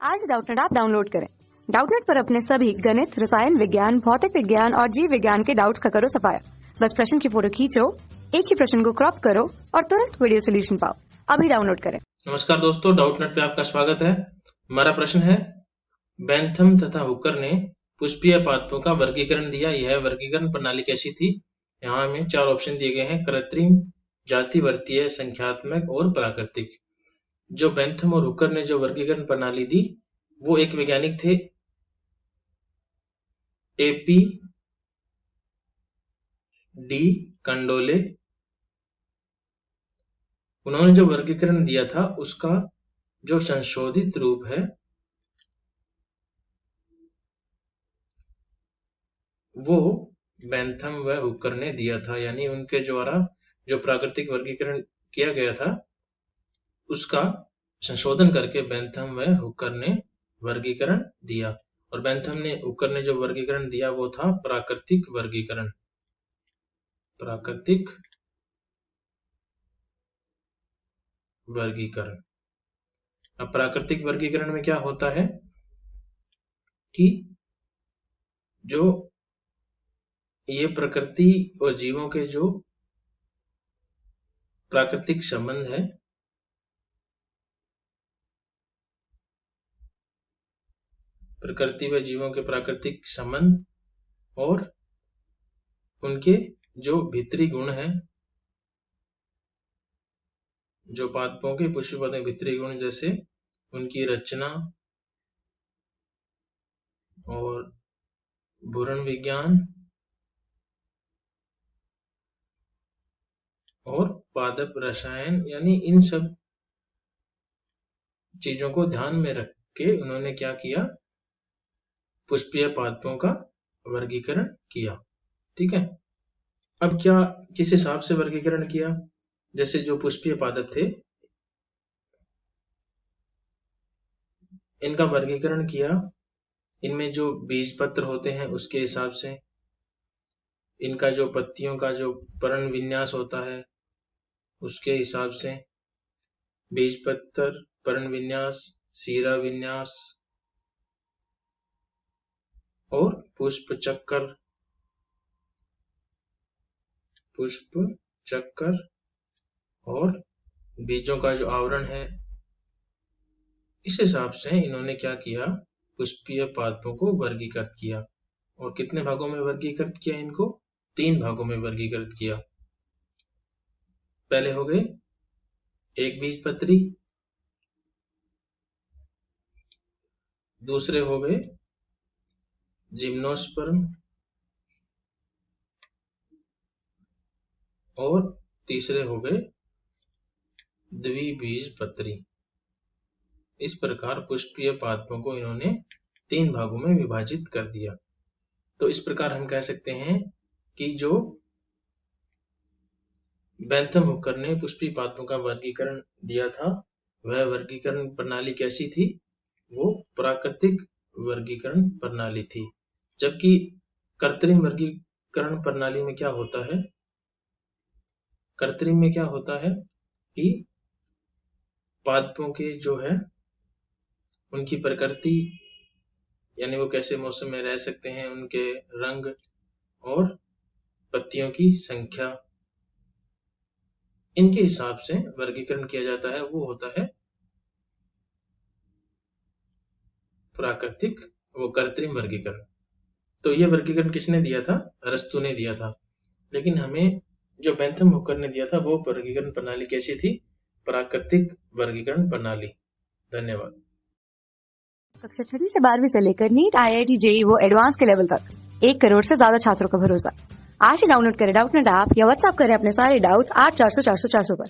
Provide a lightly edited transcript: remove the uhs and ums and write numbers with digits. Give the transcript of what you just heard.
आज Doubtnut app download करें। Doubtnut पर अपने सभी गणित, रसायन विज्ञान, भौतिक विज्ञान और जीव विज्ञान के डाउट्स का करो सफाया। बस प्रश्न की फोटो खींचो, एक ही प्रश्न को क्रॉप करो और तुरंत वीडियो सोल्यूशन पाओ। अभी डाउनलोड करें। नमस्कार दोस्तों, डाउटनेट पे आपका स्वागत है। हमारा प्रश्न है, बेंथम तथा हुकर ने पुष्पीय पादपों का वर्गीकरण दिया। यह वर्गीकरण प्रणाली कैसी थी? यहाँ हमें चार ऑप्शन दिए गए हैं: कृत्रिम, जातिवर्तीय, संख्यात्मक और प्राकृतिक। जो बेंथम और हुकर ने जो वर्गीकरण प्रणाली दी, वो एक वैज्ञानिक थे, एपी डी कंडोले। उन्होंने जो वर्गीकरण दिया था उसका जो संशोधित रूप है वो बेंथम व हुकर ने दिया था, यानी उनके द्वारा जो प्राकृतिक वर्गीकरण किया गया था उसका संशोधन करके बेंथम व हुकर ने वर्गीकरण दिया। और बेंथम ने हुकर ने जो वर्गीकरण दिया वो था प्राकृतिक वर्गीकरण। प्राकृतिक वर्गीकरण। अब प्राकृतिक वर्गीकरण में क्या होता है कि जो ये प्रकृति और जीवों के जो प्राकृतिक संबंध है, प्रकृति व जीवों के प्राकृतिक संबंध और उनके जो भीतरी गुण है, जो पादपों के पुष्पीय में भीतरी गुण, जैसे उनकी रचना और भूरण विज्ञान और पादप रसायन, यानी इन सब चीजों को ध्यान में रख के उन्होंने क्या किया, पुष्पीय पादपों का वर्गीकरण किया। ठीक है। अब क्या किस हिसाब से वर्गीकरण किया? जैसे जो पुष्पीय पादप थे इनका वर्गीकरण किया, इनमें जो बीज पत्र होते हैं उसके हिसाब से, इनका जो पत्तियों का जो पर्ण विन्यास होता है उसके हिसाब से, बीज पत्र, पर्ण विन्यास, सीरा विन्यास और पुष्प चक्कर और बीजों का जो आवरण है, इस हिसाब से इन्होंने क्या किया, पुष्पीय पादपों को वर्गीकृत किया। और कितने भागों में वर्गीकृत किया? इनको 3 भागों में वर्गीकृत किया। पहले हो गए एक बीजपत्री, दूसरे हो गए जिम्नोस्पर्म और तीसरे हो गए द्विबीजपत्री। इस प्रकार पुष्पीय पादपों को इन्होंने 3 भागों में विभाजित कर दिया। तो इस प्रकार हम कह सकते हैं कि जो बेंथम हुकर ने पुष्पीय पादपों का वर्गीकरण दिया था वह वर्गीकरण प्रणाली कैसी थी? वो प्राकृतिक वर्गीकरण प्रणाली थी। जबकि कृत्रिम वर्गीकरण प्रणाली में क्या होता है? कृत्रिम में क्या होता है कि पादपों के जो है उनकी प्रकृति, यानी वो कैसे मौसम में रह सकते हैं, उनके रंग और पत्तियों की संख्या, इनके हिसाब से वर्गीकरण किया जाता है। वो होता है प्राकृतिक, वो कृत्रिम वर्गीकरण। तो ये वर्गीकरण किसने दिया था? अरस्तु ने दिया था। लेकिन हमें जो बेंथम हुकर ने दिया था वो वर्गीकरण प्रणाली कैसी थी? प्राकृतिक वर्गीकरण प्रणाली। धन्यवाद। कक्षा 6 से 12वीं से लेकर नीट, IIT, JEE वो एडवांस के लेवल तक 1 करोड़ से ज्यादा छात्रों का भरोसा। आज ही डाउनलोड करें डाउटनेट ऐप या व्हाट्सएप करें अपने सारे डाउट्स 8400 400 400 पर।